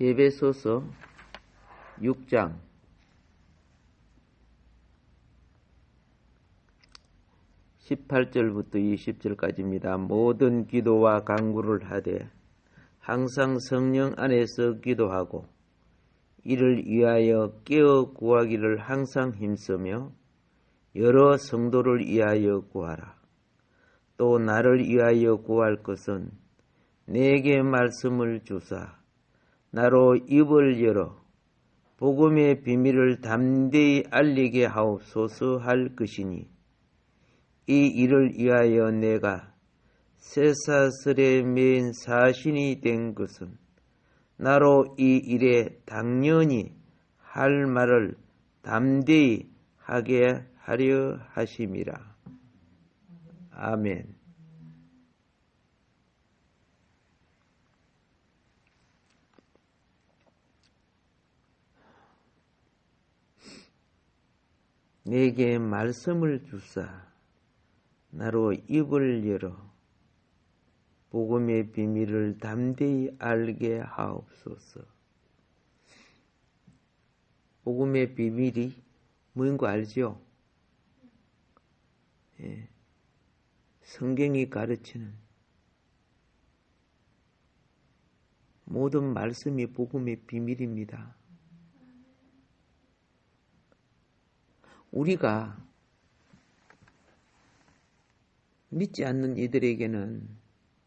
에베소서 6장 18절부터 20절까지입니다. 모든 기도와 간구를 하되 항상 성령 안에서 기도하고 이를 위하여 깨어 구하기를 항상 힘쓰며 여러 성도를 위하여 구하라. 또 나를 위하여 구할 것은 내게 말씀을 주사 나로 입을 열어 복음의 비밀을 담대히 알리게 하옵소서 할 것이니 이 일을 위하여 내가 쇠사슬에 매인 사신이 된 것은 나로 이 일에 당연히 할 말을 담대히 하게 하려 하심이라. 아멘. 내게 말씀을 주사 나로 입을 열어 복음의 비밀을 담대히 알게 하옵소서. 복음의 비밀이 뭐인 거 알죠? 예. 성경이 가르치는 모든 말씀이 복음의 비밀입니다. 우리가 믿지 않는 이들에게는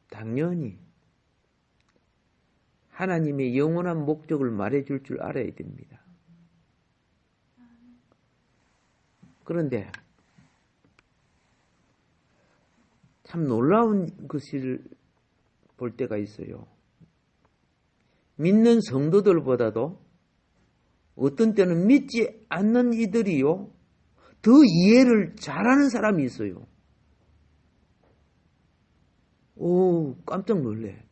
당연히 하나님의 영원한 목적을 말해줄 줄 알아야 됩니다. 그런데 참 놀라운 것을 볼 때가 있어요. 믿는 성도들보다도 어떤 때는 믿지 않는 이들이요 더 이해를 잘하는 사람이 있어요. 오, 깜짝 놀래.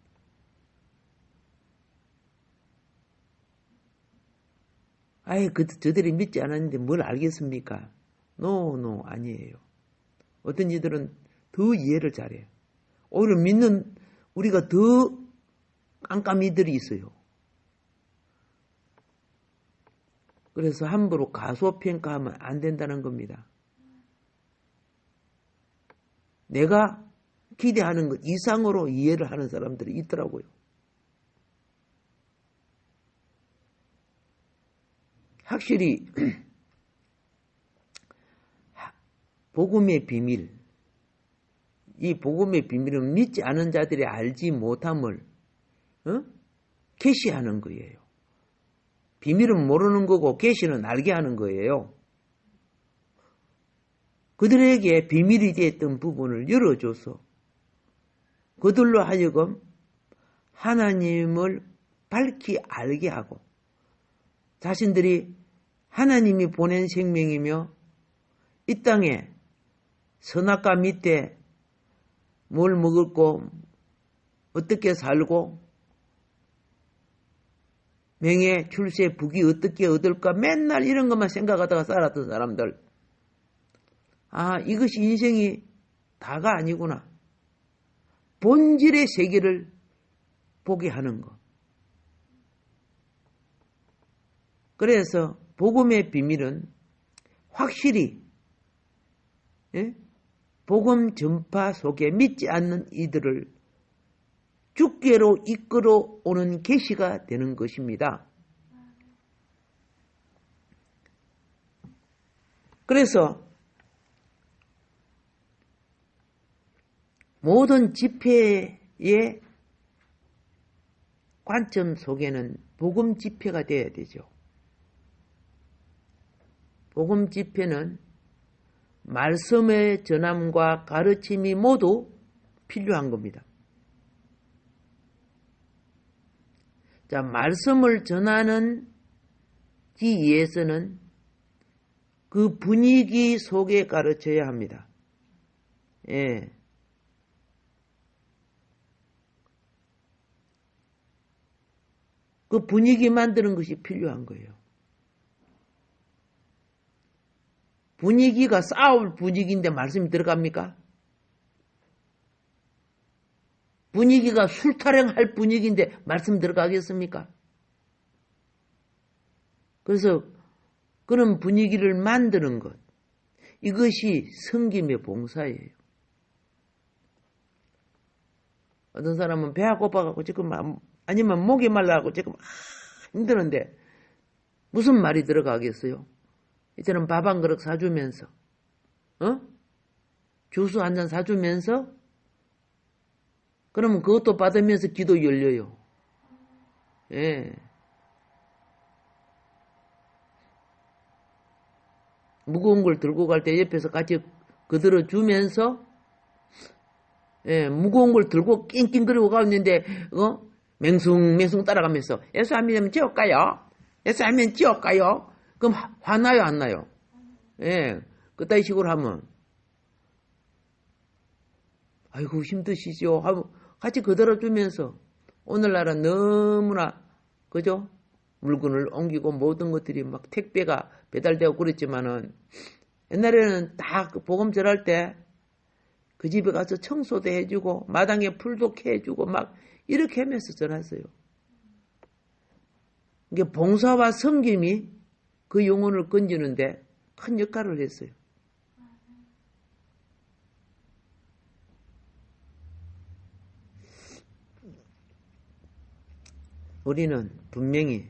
아예 저들이 믿지 않았는데 뭘 알겠습니까? 노, 아니에요. 어떤 이들은 더 이해를 잘해요. 오히려 믿는 우리가 더 깜깜이들이 있어요. 그래서 함부로 가소평가하면 안 된다는 겁니다. 내가 기대하는 것 이상으로 이해를 하는 사람들이 있더라고요. 확실히 복음의 비밀, 이 복음의 비밀은 믿지 않은 자들이 알지 못함을 계시하는 거예요. 비밀은 모르는 거고 계시는 알게 하는 거예요. 그들에게 비밀이 되었던 부분을 열어줘서 그들로 하여금 하나님을 밝히 알게 하고 자신들이 하나님이 보낸 생명이며 이 땅에 선악과 밑에 뭘 먹었고 어떻게 살고 명예, 출세, 부귀 어떻게 얻을까 맨날 이런 것만 생각하다가 살았던 사람들. 아, 이것이 인생이 다가 아니구나. 본질의 세계를 보게 하는 것. 그래서 복음의 비밀은 확실히 복음 전파 속에 믿지 않는 이들을 주께로 이끌어오는 계시가 되는 것입니다. 그래서 모든 집회의 관점 속에는 복음 집회가 되어야 되죠. 복음 집회는 말씀의 전함과 가르침이 모두 필요한 겁니다. 자, 말씀을 전하는 기 위해서는 그 분위기 속에 가르쳐야 합니다. 예. 그 분위기 만드는 것이 필요한 거예요. 분위기가 싸울 분위기인데 말씀이 들어갑니까? 분위기가 술 타령할 분위기인데 말씀 들어가겠습니까? 그래서 그런 분위기를 만드는 것. 이것이 섬김의 봉사예요. 어떤 사람은 배가 고파갖고 지금 아니면 목이 말라갖고 지금 힘드는데 무슨 말이 들어가겠어요? 이제는 밥 한 그릇 사주면서 주스 한 잔 사주면서 그러면 그것도 받으면서 기도 열려요. 예. 무거운 걸 들고 갈 때 옆에서 같이 그들어 주면서 예, 무거운 걸 들고 낑낑거리고 가는데 맹숭맹숭 따라가면서 예수 안 믿으면 지옥가요? 예수 안 믿으면 지옥가요? 그럼 화나요 안 나요? 예, 그따위 식으로 하면 아이고 힘드시죠? 하고 같이 그들어 주면서 오늘날은 너무나 그죠? 물건을 옮기고 모든 것들이 막 택배가 배달되고 그랬지만은 옛날에는 다 복음 전할 때 그 집에 가서 청소도 해주고 마당에 풀도 캐주고 막 이렇게 하면서 전했어요. 이게 봉사와 섬김이 그 영혼을 건지는데 큰 역할을 했어요. 우리는 분명히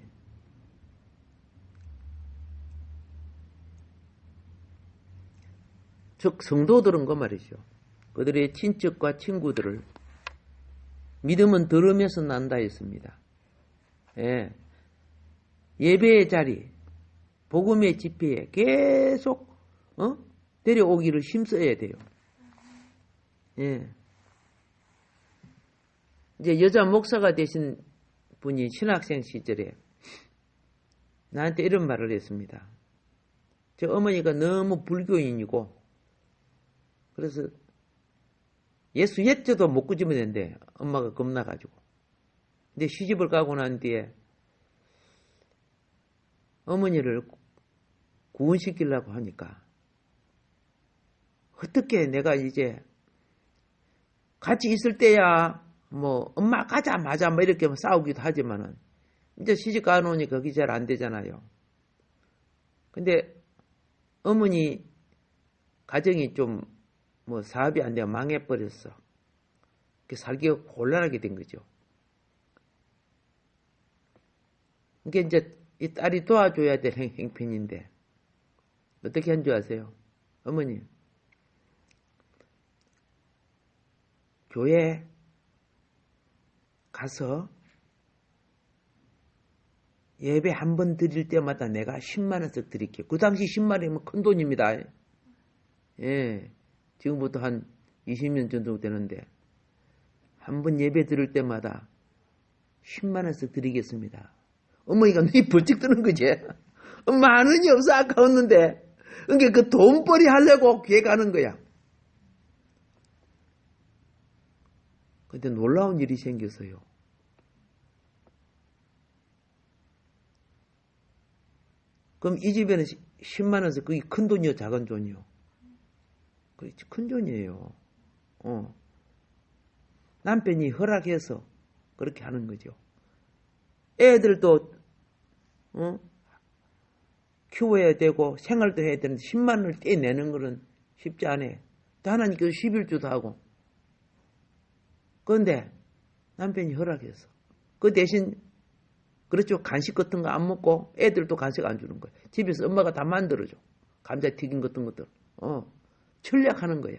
즉 성도들은 그 말이죠. 그들의 친척과 친구들을 믿음은 들으면서 난다 했습니다. 예. 예배의 자리, 복음의 집회에 계속 데려오기를 힘써야 돼요. 예. 이제 여자 목사가 되신 분이 신학생 시절에 나한테 이런 말을 했습니다. 저 어머니가 너무 불교인이고 그래서 예수 옛저도 못 꾸짖으면 된대. 엄마가 겁나가지고. 근데 시집을 가고 난 뒤에 어머니를 구원시키려고 하니까 어떻게 내가 이제 같이 있을 때야 뭐 엄마 가자 마자 뭐 이렇게 싸우기도 하지만은 이제 시집 가놓으니까 그게 잘 안 되잖아요. 근데 어머니 가정이 좀 뭐 사업이 안 되어 망해버렸어. 살기가 곤란하게 된 거죠. 이게 이제 이 딸이 도와줘야 될 행편인데 어떻게 한 줄 아세요? 어머니 교회 가서 예배 한 번 드릴 때마다 내가 10만 원씩 드릴게요. 그 당시 10만 원이면 큰 돈입니다. 예, 지금부터 한 20년 정도 되는데 한 번 예배 드릴 때마다 10만 원씩 드리겠습니다. 어머니가 눈이 벌쩍 뜨는 거지. 만 원이 없어 아까웠는데 그러니까 그 돈벌이 하려고 교회 가는 거야. 근데 놀라운 일이 생겼어요. 그럼 이 집에는 10만 원에서 그게 큰 돈이요 작은 돈이요? 그렇지 큰 돈이에요. 남편이 허락해서 그렇게 하는 거죠. 애들도 키워야 되고 생활도 해야 되는데 10만 원을 떼내는 거는 쉽지 않아. 또 하나님께서 11주도 하고. 그런데 남편이 허락해서 그 대신 그렇죠. 간식 같은 거 안 먹고 애들도 간식 안 주는 거야. 집에서 엄마가 다 만들어줘. 감자튀김 같은 것들. 전략하는 거야.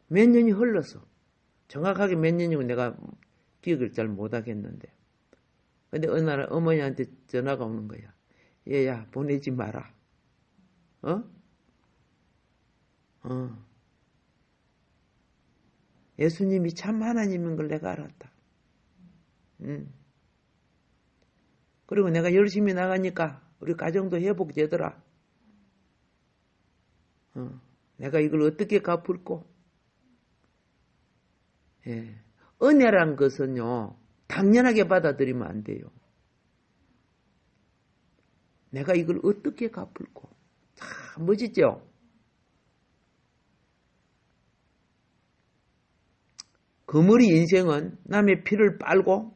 몇 년이 흘렀어. 정확하게 몇 년이고 내가 기억을 잘 못하겠는데. 근데 어느 날 어머니한테 전화가 오는 거야. 얘야 보내지 마라. 예수님이 참 하나님인 걸 내가 알았다. 그리고 내가 열심히 나가니까 우리 가정도 회복되더라. 내가 이걸 어떻게 갚을꼬? 예. 은혜란 것은요, 당연하게 받아들이면 안 돼요. 내가 이걸 어떻게 갚을꼬? 참 멋있죠? 그물이 인생은 남의 피를 빨고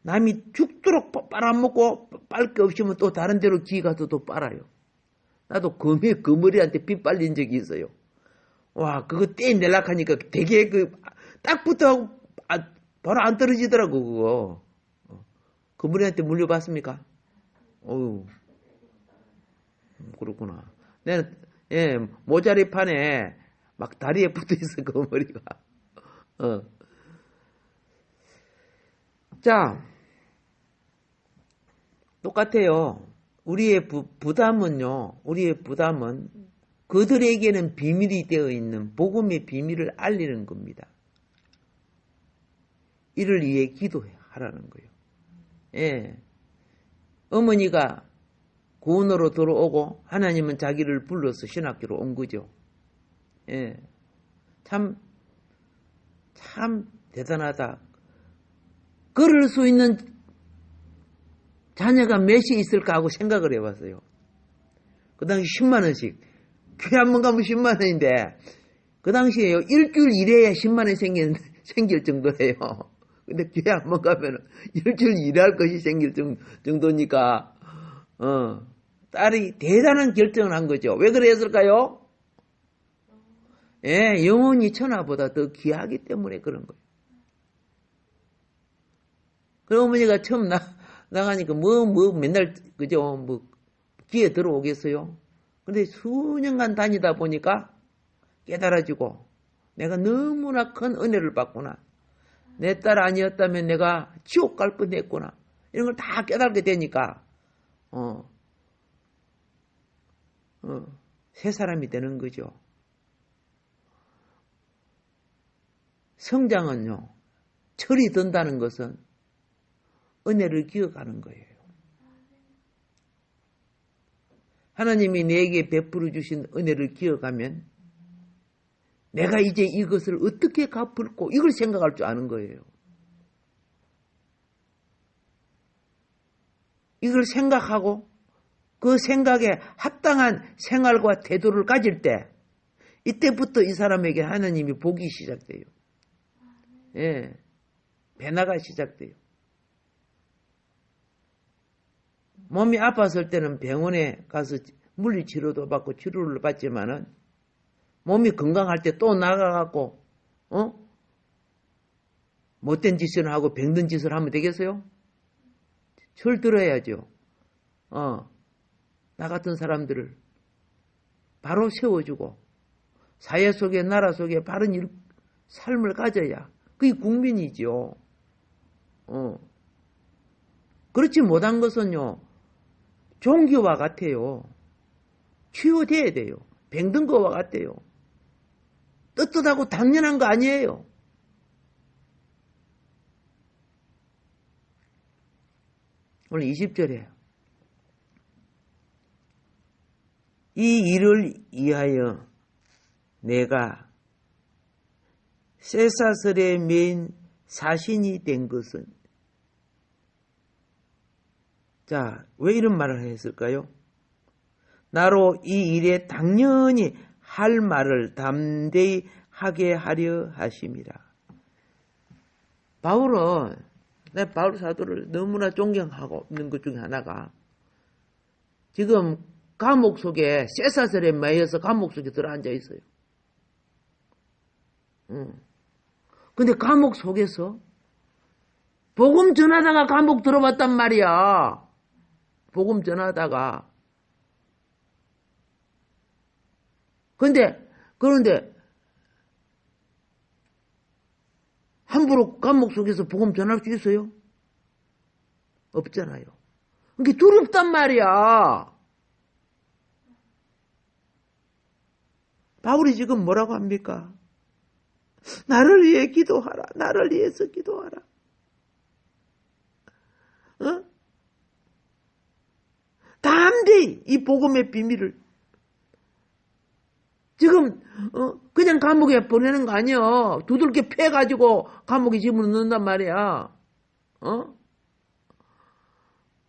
남이 죽도록 빨아먹고 빨 게 없으면 또 다른 데로 기 가서 또 빨아요. 나도 거머리한테 피 빨린 적이 있어요. 와, 그거 떼내려고 하니까 되게 딱 붙어 바로 안 떨어지더라고, 그거. 거머리한테 물려봤습니까? 어휴, 그렇구나. 내는, 예, 모자리판에 막 다리에 붙어 있어, 거머리가. 자, 똑같아요. 우리의 부담은요, 우리의 부담은 그들에게는 비밀이 되어 있는 복음의 비밀을 알리는 겁니다. 이를 위해 기도하라는 거예요. 예. 어머니가 구원으로 들어오고 하나님은 자기를 불러서 신학교로 온 거죠. 예. 참 대단하다. 그럴 수 있는 자녀가 몇이 있을까 하고 생각을 해봤어요. 그 당시 10만 원씩. 교회 한 번 가면 10만 원인데 그 당시에요. 일주일 일해야 10만 원 생길 정도래요. 근데 교회 한 번 가면 일주일 일할 것이 생길 정도니까 딸이 대단한 결정을 한 거죠. 왜 그랬을까요? 예, 영혼이 천하보다 더 귀하기 때문에 그런 거예요. 그 어머니가 처음 나가니까 맨날 그죠 귀에 들어오겠어요. 근데 수년간 다니다 보니까 깨달아지고 내가 너무나 큰 은혜를 받구나. 내 딸 아니었다면 내가 지옥 갈 뻔했구나. 이런 걸 다 깨닫게 되니까 새 사람이 되는 거죠. 성장은요. 철이 든다는 것은 은혜를 기억하는 거예요. 하나님이 내게 베풀어 주신 은혜를 기억하면 내가 이제 이것을 어떻게 갚을고 이걸 생각할 줄 아는 거예요. 이걸 생각하고 그 생각에 합당한 생활과 태도를 가질 때 이때부터 이 사람에게 하나님이 복이 시작돼요. 예, 변화가 시작돼요. 몸이 아팠을 때는 병원에 가서 물리치료도 받고 치료를 받지만은 몸이 건강할 때 또 나가갖고 못된 짓을 하고 병든 짓을 하면 되겠어요? 철 들어야죠. 나 같은 사람들을 바로 세워주고 사회 속에 나라 속에 바른 삶을 가져야 그게 국민이죠. 그렇지 못한 것은요. 종교와 같아요. 치유돼야 돼요. 병든 거와 같아요. 떳떳하고 당연한 거 아니에요. 오늘 20절에 이 일을 위하여 내가 쇠사슬에 맨 사신이 된 것은 자, 왜 이런 말을 했을까요? 나로 이 일에 당연히 할 말을 담대히 하게 하려 하심이라. 바울은 내 바울 사도를 너무나 존경하고 있는 것 중에 하나가 지금 감옥 속에 쇠사슬에 매여서 감옥 속에 들어앉아 있어요. 근데 감옥 속에서 복음 전하다가 감옥 들어봤단 말이야. 복음 전하다가. 그런데 함부로 감옥 속에서 복음 전할 수 있어요? 없잖아요. 그게 두렵단 말이야. 바울이 지금 뭐라고 합니까? 나를 위해 기도하라. 나를 위해서 기도하라. 담대히 이 복음의 비밀을 지금 그냥 감옥에 보내는 거 아니야. 두들겨 패가지고 감옥에 집어넣는단 말이야.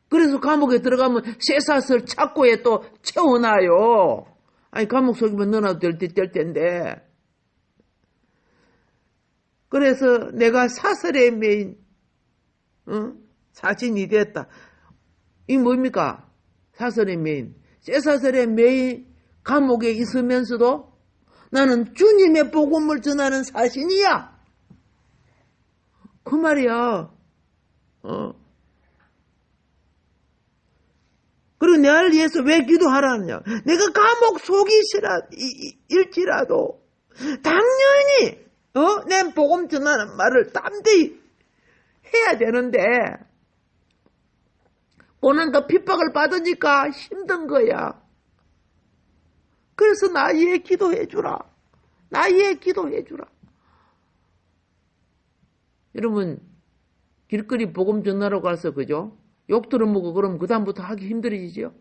그래서 감옥에 들어가면 쇠사슬 착고에 또 채워놔요. 아니 감옥 속이면 넣어놔도 될 텐데. 그래서 내가 사슬에 매인 사신이 됐다. 이 뭡니까? 사설의 메인. 쇠사설의 메인 감옥에 있으면서도 나는 주님의 복음을 전하는 사신이야. 그 말이야. 그리고 나를 위해서 왜 기도하라느냐. 내가 감옥 속일지라도 당연히 내 복음 전하는 말을 담대히 해야 되는데 고난과 핍박을 받으니까 힘든 거야. 그래서 나 위해 기도해주라. 나 위해 기도해주라. 여러분 길거리 복음 전하러 가서 그죠? 욕 들어먹고 그러면 그 다음부터 하기 힘들어지죠.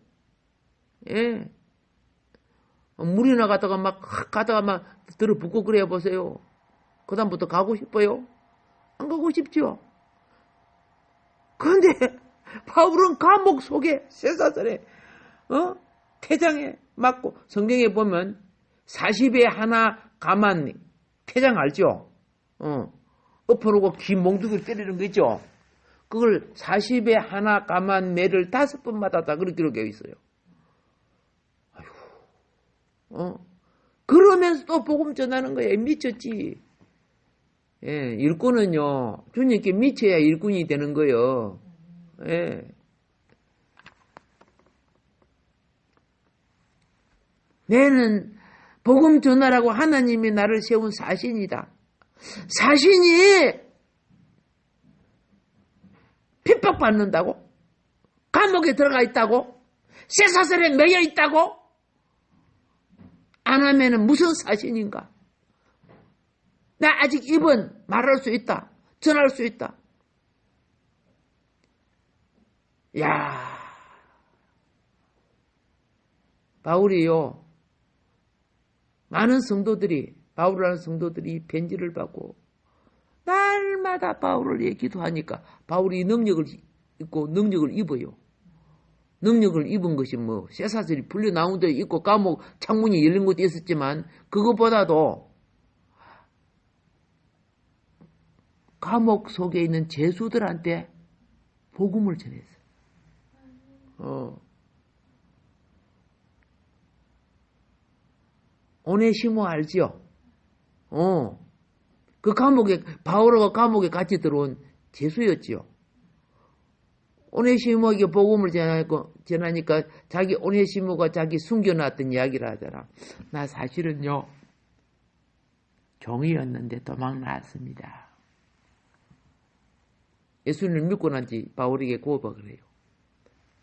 예. 물이나 가다가 막 들어붙고 그래 보세요. 그 다음부터 가고 싶어요? 안 가고 싶죠. 그런데 바울은 감옥 속에 쇠사슬에 태장에 맞고 성경에 보면 40에 하나 가만 태장 알죠? 엎어놓고 귀 몽둥이를 때리는 거 있죠? 그걸 40에 하나 가만 매를 5번 맞았다 그렇게 기록되어 있어요. 아이고, 그러면서 또 복음 전하는 거예요. 미쳤지. 예, 일꾼은요 주님께 미쳐야 일꾼이 되는 거예요. 예. 내는 복음 전하라고 하나님이 나를 세운 사신이다. 사신이 핍박받는다고? 감옥에 들어가 있다고? 쇠사슬에 매여 있다고? 안 하면은 무슨 사신인가? 나 아직 입은 말할 수 있다. 전할 수 있다. 야, 바울이요. 많은 성도들이 바울이라는 성도들이 편지를 받고 날마다 바울을 기도하니까 바울이 능력을 입고 능력을 입어요. 능력을 입은 것이 뭐 쇠사슬이 풀려 나온 데 있고 감옥 창문이 열린 것도 있었지만 그것보다도 감옥 속에 있는 죄수들한테 복음을 전했어요. 오네시모 알지요? 그 감옥에 바울과 감옥에 같이 들어온 죄수였지요. 오네시모에게 복음을 전하니까 자기 오네시모가 자기 숨겨놨던 이야기를 하잖아. 나 사실은요 종이었는데 도망 나왔습니다. 예수님을 믿고 난 뒤 바울에게 고백을 해요.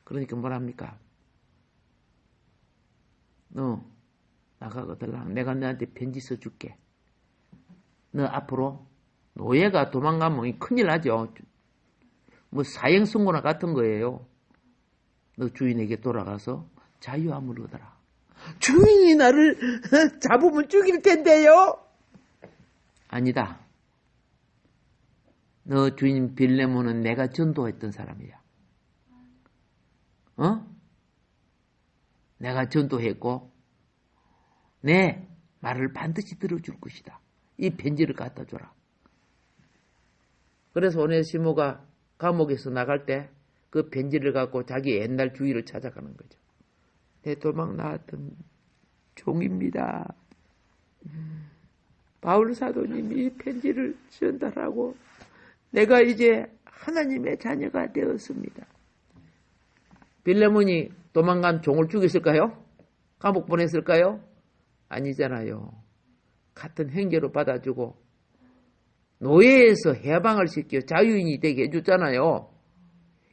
그러니까 뭐랍니까? 너 나가거들랑 내가 너한테 편지 써줄게. 너 앞으로 노예가 도망가면 큰일 나죠. 뭐 사형선고나 같은 거예요. 너 주인에게 돌아가서 자유함을 얻어라. 주인이 나를 잡으면 죽일 텐데요. 아니다. 너 주인 빌레몬은 내가 전도했던 사람이야. 내가 전도했고 내 말을 반드시 들어줄 것이다. 이 편지를 갖다 줘라. 그래서 오네시모가 감옥에서 나갈 때 그 편지를 갖고 자기 옛날 주위를 찾아가는 거죠. 내 도망 나왔던 종입니다. 바울 사도님이 이 편지를 전달하고 내가 이제 하나님의 자녀가 되었습니다. 빌레몬이 도망간 종을 죽였을까요? 감옥 보냈을까요? 아니잖아요. 같은 행제로 받아주고 노예에서 해방을 시켜 자유인이 되게 해줬잖아요.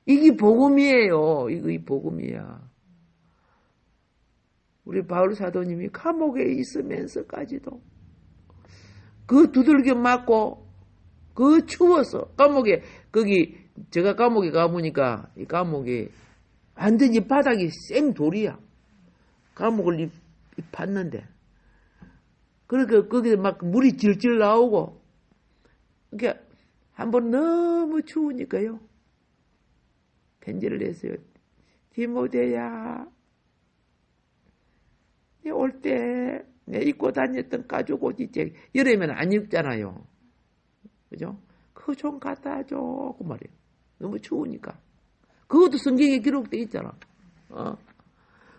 이게 복음이에요. 이거 복음이야. 우리 바울 사도님이 감옥에 있으면서까지도 그 두들겨 맞고 그 추워서 감옥에 제가 감옥에 가보니까 이 감옥이 완전히 바닥이 생돌이야. 감옥을 팠는데 그러니까 거기에 막 물이 질질 나오고 그러니까 한번 너무 추우니까요. 편지를 했어요. 디모데야, 내 올 때 내 입고 다녔던 가죽 옷 있지. 여름에는 안 입잖아요. 그죠? 그거 좀 갖다 줘. 그 말이에요. 너무 추우니까. 그것도 성경에 기록되어 있잖아.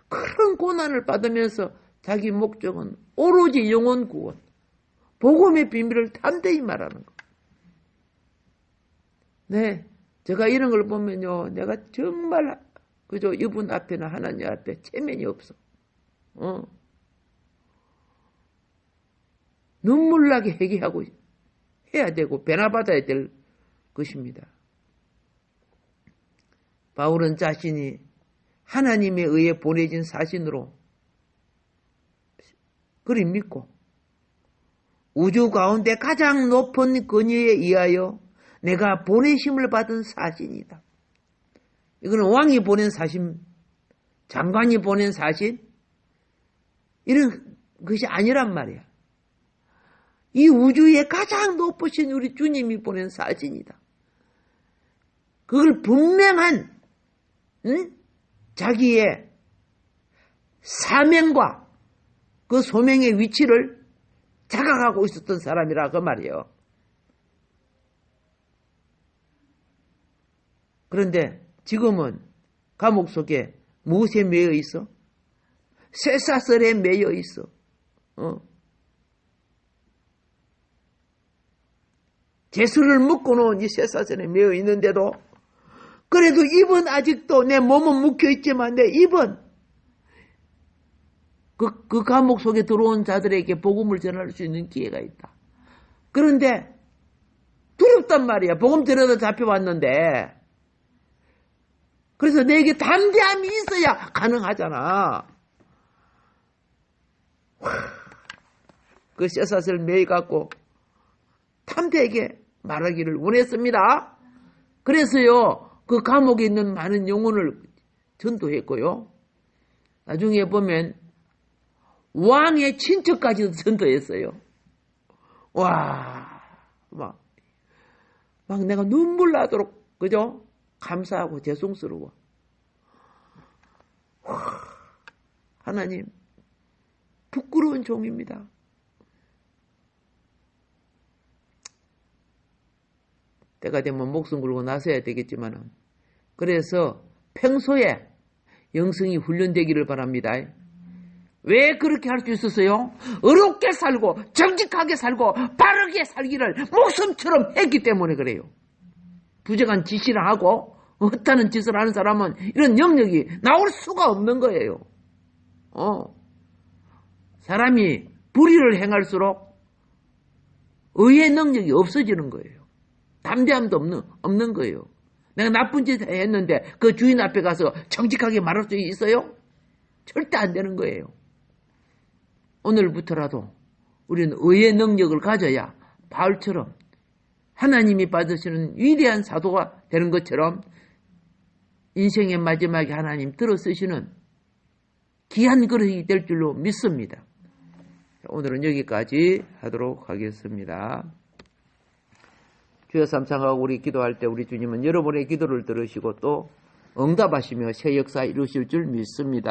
그런 고난을 받으면서 자기 목적은 오로지 영혼 구원, 복음의 비밀을 담대히 말하는 거. 네, 제가 이런 걸 보면요, 내가 정말 그저 이분 앞에나 하나님 앞에 체면이 없어. 눈물나게 회개하고 해야 되고 변화받아야 될 것입니다. 바울은 자신이 하나님에 의해 보내진 사신으로 그리 믿고 우주 가운데 가장 높은 권위에 의하여 내가 보내심을 받은 사신이다. 이거는 왕이 보낸 사신, 장관이 보낸 사신 이런 것이 아니란 말이야. 이 우주에 가장 높으신 우리 주님이 보낸 사신이다. 그걸 분명한 자기의 사명과 그 소명의 위치를 자각하고 있었던 사람이라 그 말이에요. 그런데 지금은 감옥 속에 무엇에 매여 있어? 쇠사슬에 매여 있어. 죄수를 묶어 놓은 이 쇠사슬에 매여 있는데도 그래도 입은 아직도 내 몸은 묶여 있지만 내 입은 그 감옥 속에 들어온 자들에게 복음을 전할 수 있는 기회가 있다. 그런데 두렵단 말이야. 복음 전하다 잡혀왔는데. 그래서 내게 담대함이 있어야 가능하잖아. 그 쇠사슬 매여갖고 담대하게 말하기를 원했습니다. 그래서요. 그 감옥에 있는 많은 영혼을 전도했고요. 나중에 보면 왕의 친척까지도 전도했어요. 와, 막 내가 눈물 나도록 그죠? 감사하고 죄송스러워. 하나님, 부끄러운 종입니다. 때가 되면 목숨 걸고 나서야 되겠지만은 그래서 평소에 영성이 훈련되기를 바랍니다. 왜 그렇게 할 수 있었어요? 의롭게 살고 정직하게 살고 바르게 살기를 목숨처럼 했기 때문에 그래요. 부정한 짓을 하고 헛다는 짓을 하는 사람은 이런 영역이 나올 수가 없는 거예요. 사람이 불의를 행할수록 의의 능력이 없어지는 거예요. 담대함도 없는 거예요. 내가 나쁜 짓 했는데 그 주인 앞에 가서 정직하게 말할 수 있어요? 절대 안 되는 거예요. 오늘부터라도 우리는 의의 능력을 가져야 바울처럼 하나님이 받으시는 위대한 사도가 되는 것처럼 인생의 마지막에 하나님 들어쓰시는 귀한 그릇이 될 줄로 믿습니다. 오늘은 여기까지 하도록 하겠습니다. 주여 삼창하고 우리 기도할 때 우리 주님은 여러분의 기도를 들으시고 또 응답하시며 새 역사 이루실 줄 믿습니다.